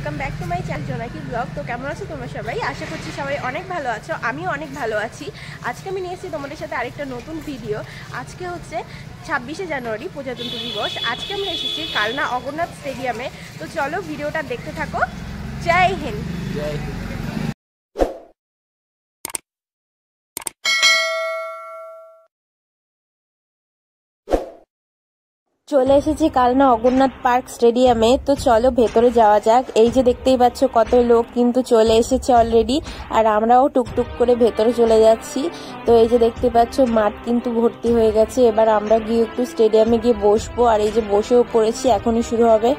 Welcome back to my channel জোনাকি blog. তো কেমন আছো তোমরা সবাই? আশা করছি সবাই অনেক ভালো আছো, আমিও অনেক ভালো আছি। আজকে আমি নিয়ে এসেছি তোমাদের সাথে আরেকটা নতুন ভিডিও। আজকে হচ্ছে 26শে জানুয়ারি, প্রজাতন্ত্র দিবস। আজকে আমরা এসেছি কালনা অগরনাথ স্টেডিয়ামে। তো চলো ভিডিওটা দেখতে থাকো। জয় হিন্দ। জয় হিন্দ। চলে এসেছি কালনা অগরনাথ পার্ক স্টেডিয়ামে। তো চলো ভেতরে যাওয়া যাক। এই যে দেখতেই পাচ্ছ কত লোক কিন্তু চলে এসেছে অলরেডি, আর আমরাও টুকটুক করে ভেতরে চলে যাচ্ছি। তো এই যে দেখতে পাচ্ছ মাঠ কিন্তু ভর্তি হয়ে গেছে। এবার আমরা গিয়ে একটু স্টেডিয়ামে গিয়ে বসবো, আর এই যে বসেও পড়েছি, এখনই শুরু হবে।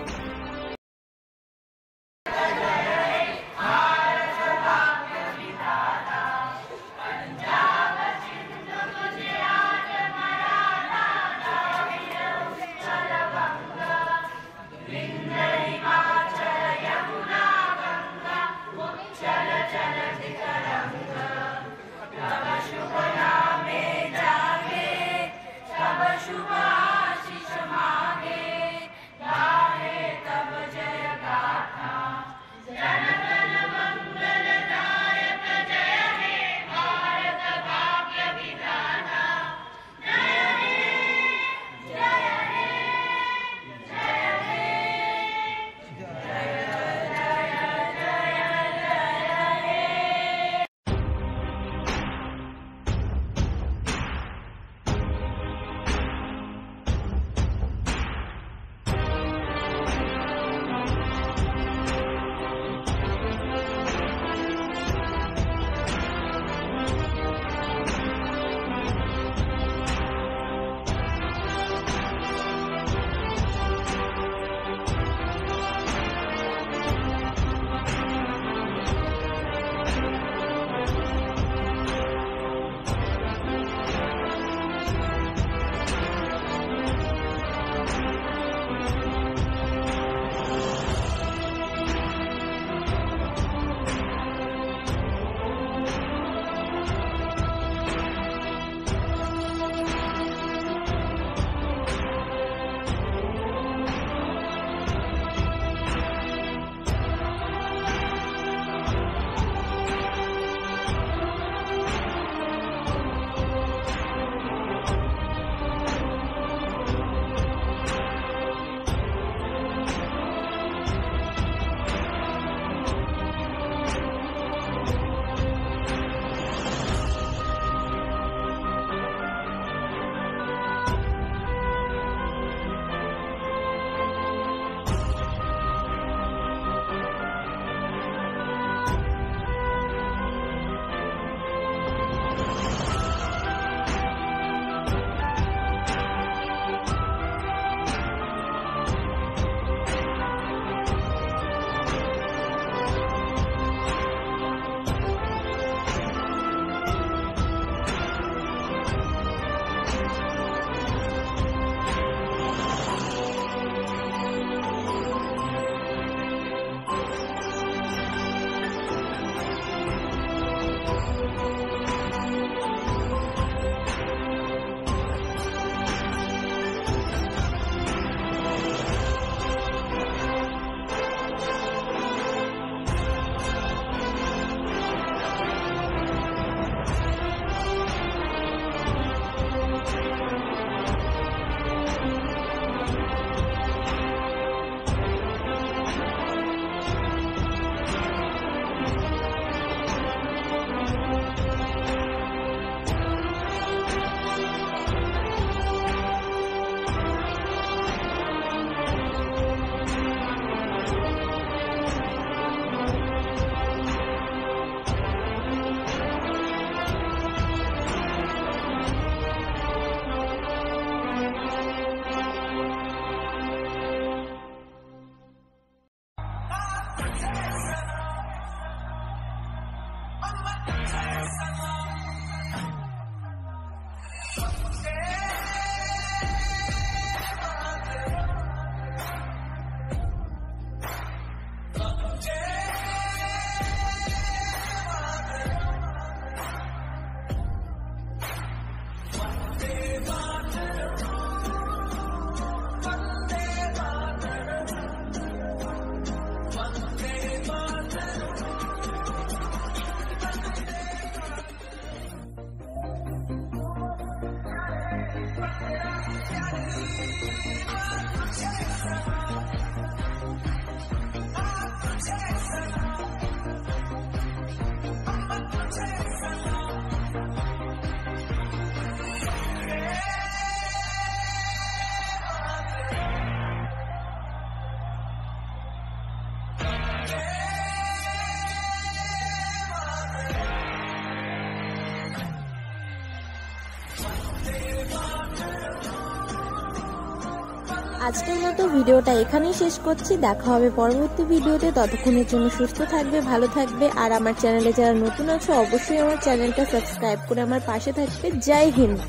আজকের মতো ভিডিওটা এখানেই শেষ করছি। দেখা হবে পরবর্তী ভিডিওতে। ততক্ষণের জন্য সুস্থ থাকবে, ভালো থাকবে। আর আমার চ্যানেলে যারা নতুন আছে অবশ্যই আমার চ্যানেলটা সাবস্ক্রাইব করে আমার পাশে থাকবে। জয় হিন্দ।